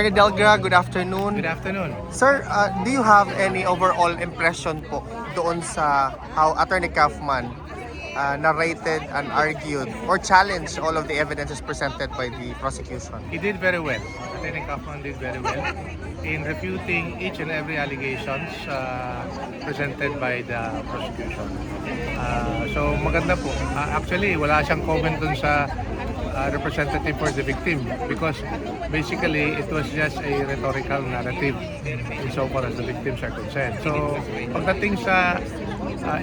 Attorney Delgra, good afternoon. Good afternoon. Sir, do you have any overall impression po doon sa how Attorney Kaufman narrated and argued or challenged all of the evidences presented by the prosecution? He did very well. Attorney Kaufman did very well in refuting each and every allegations presented by the prosecution. So maganda po. Actually, wala siyang comment dun sa representative for the victim because basically it was just a rhetorical narrative insofar as the victims are concerned. So pagdating sa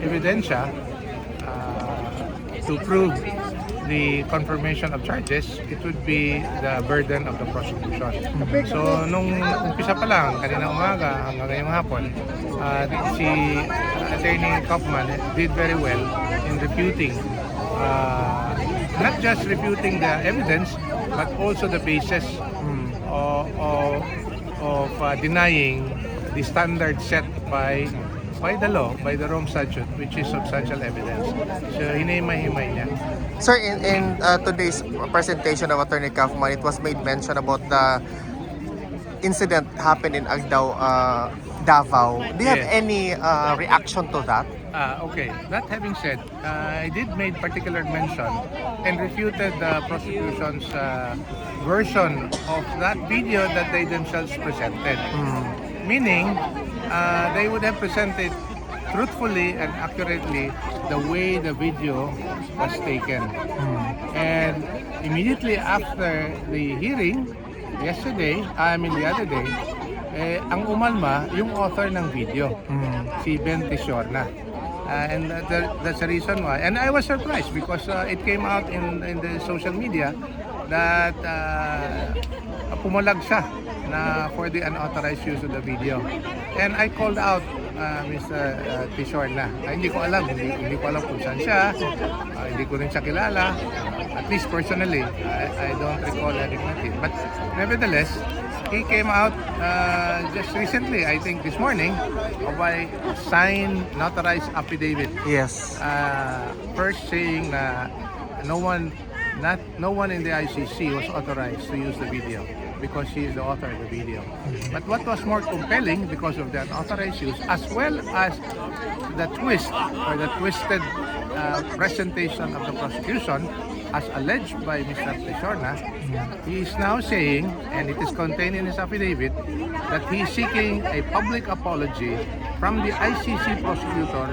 ebidensya to prove the confirmation of charges, it would be the burden of the prosecution. So nung umpisa pa lang, kanina umaga hanggang ngayong hapon, si Attorney Kaufman did very well in refuting not just refuting the evidence, but also the basis of denying the standard set by the law, by the Rome Statute, which is substantial evidence. So, hinay-mahimay niya. Sir, in today's presentation of Attorney Kaufman, it was made mention about the incident happened in Agdao, Davao. Do you have any reaction to that? Okay. That having said, I did make particular mention and refuted the prosecution's version of that video that they themselves presented. Meaning, they would have presented truthfully and accurately the way the video was taken. And immediately after the hearing, the other day, ang umalma yung author ng video, si Ben Tisorna. And that's the reason why. And I was surprised because it came out in the social media that pumalag siya na for the unauthorized use of the video. And I called out Mr. Tisorna. Hindi ko alam kung saan siya. Hindi ko rin siya kilala. At least personally, I don't recall anything. But nevertheless, he came out just recently, I think this morning, by signed, notarized affidavit. Yes. First saying na no one in the ICC was authorized to use the video because he is the author of the video. But what was more compelling because of the unauthorized use, as well as the twist or the twisted presentation of the prosecution, as alleged by Mr. Tisorna, he is now saying, and it is contained in his affidavit, that he is seeking a public apology from the ICC prosecutor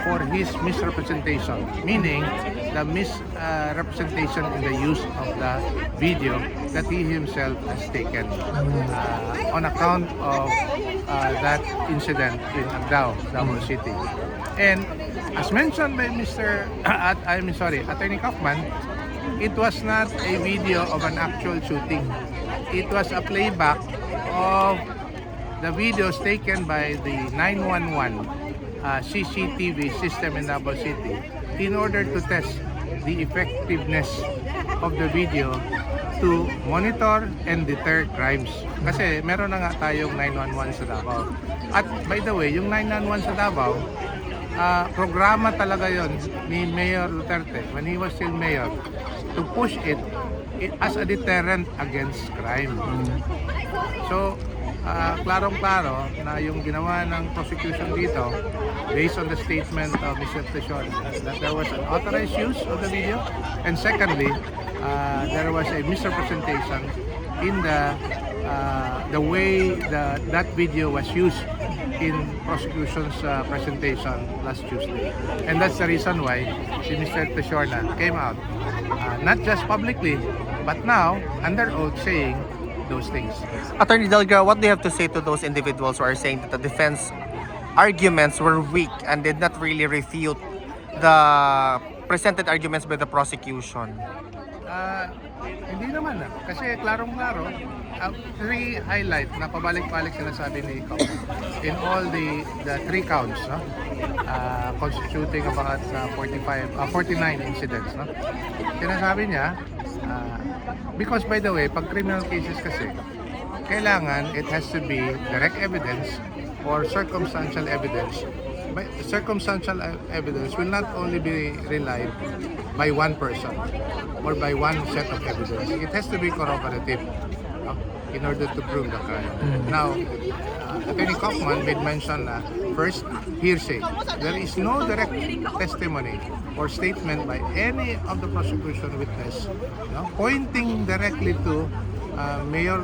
for his misrepresentation, meaning the misrepresentation in the use of the video that he himself has taken on account of that incident in Agdao, Davao City. And as mentioned by Attorney Kaufman, it was not a video of an actual shooting. It was a playback of the videos taken by the 911 CCTV system in Davao City in order to test the effectiveness of the video to monitor and deter crimes. Kasi meron na nga tayong 911 sa Davao. At by the way, yung 911 sa Davao, programa talaga yon ni Mayor Duterte when he was still mayor to push it as a deterrent against crime. So, klarong-klaro na yung ginawa ng prosecution dito based on the statement of Mr. Tisorna that there was an authorized use of the video, and secondly, there was a misrepresentation in the way that video was used in prosecution's presentation last Tuesday. And that's the reason why si Mr. Tisorna came out, not just publicly, but now under oath saying those things. Attorney Delgra, what do you have to say to those individuals who are saying that the defense arguments were weak and did not really refute the presented arguments by the prosecution? Hindi naman kasi klarong-klaro, highlight na pabalik-balik sinasabi ni Kaufman in all the three counts, no? Constituting about 49 incidents, no? Sinasabi niya, because by the way, pag criminal cases kasi, kailangan it has to be direct evidence or circumstantial evidence. Circumstantial evidence will not only be relied by one person or by one set of evidence. It has to be corroborative. in order to prove the crime. Now, Attorney Kaufman made mention na first, hearsay. There is no direct testimony or statement by any of the prosecution witness, pointing directly to Mayor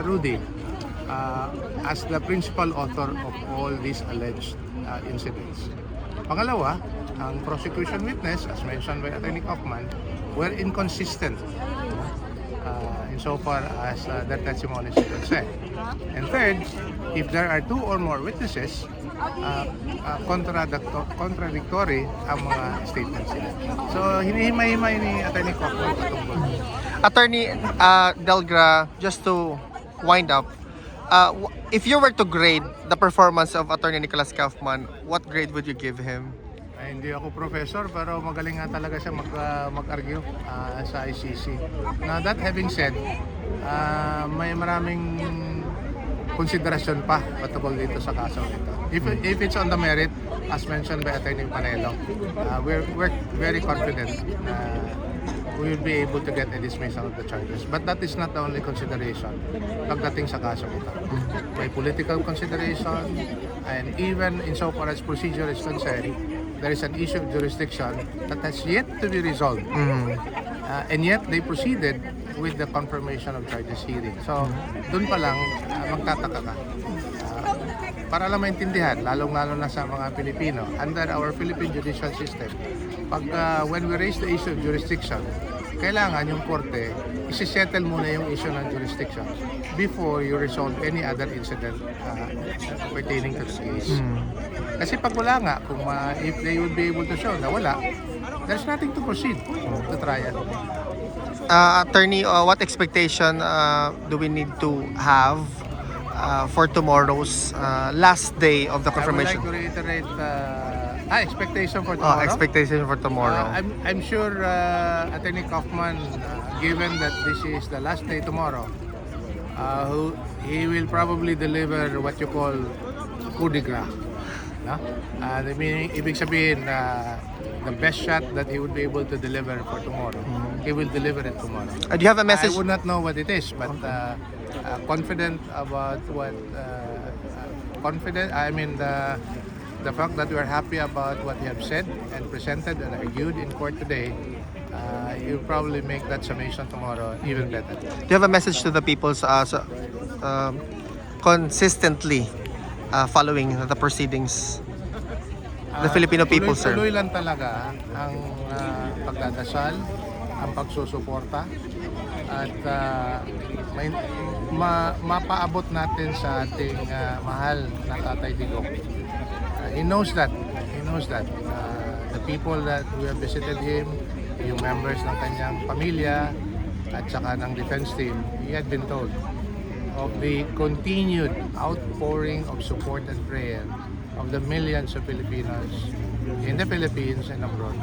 Rudy as the principal author of all these alleged incidents. Pangalawa, ang prosecution witness, as mentioned by Attorney Kaufman, were inconsistent insofar as their testimonies are concerned. And third, if there are two or more witnesses, contradictory ang mga statements nila. So, hinihimay-himay ni Attorney Kaufman patungkol. Attorney Delgra, just to wind up, if you were to grade the performance of Attorney Nicholas Kaufman, what grade would you give him? Ay, hindi ako professor pero magaling nga talaga siya mag-argue sa ICC. Now that having said, may maraming konsiderasyon pa patungkol dito sa kaso nito. If it's on the merit, as mentioned by Attorney Panelo, we're very confident na we will be able to get a dismissal of the charges. But that is not the only consideration pagdating sa kaso nito. May political consideration, and even insofar as procedure is concerned, there is an issue of jurisdiction that has yet to be resolved. And yet, they proceeded with the confirmation of charges hearing. So, dun pa lang, magtataka ka. Para lang maintindihan, lalong-lalo na sa mga Pilipino, under our Philippine judicial system, when we raise the issue of jurisdiction, kailangan yung korte isi-settle muna yung issue ng jurisdiction before you resolve any other incident pertaining to the case. Kasi pag wala nga, kung if they would be able to show na wala, there's nothing to proceed to trial. Attorney, what expectation do we need to have for tomorrow's last day of the confirmation? I would like to reiterate expectation for tomorrow. Expectation for tomorrow. I'm sure Attorney Kaufman, given that this is the last day tomorrow, he will probably deliver what you call coup de grace. Meaning, ibig sabihin, the best shot that he would be able to deliver for tomorrow, he will deliver it tomorrow. Do you have a message? I would not know what it is, but confident about what confident. I mean the fact that we are happy about what you have said and presented and argued in court today. You'll probably make that summation tomorrow even better. Do you have a message to the people consistently following the proceedings? The Filipino people, sir. Tuloy lang talaga ang pagdadasal, ang pagsusuporta, at mapaabot natin sa ating mahal na Tatay Digong. He knows that. The people that we have visited him, yung members ng kanyang pamilya, at saka ng defense team, he had been told of the continued outpouring of support and prayer of the millions of Filipinos in the Philippines and abroad.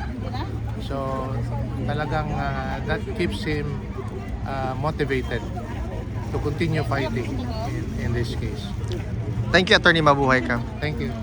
So talagang that keeps him motivated to continue fighting in this case. Thank you, Attorney. Mabuhay ka. Thank you.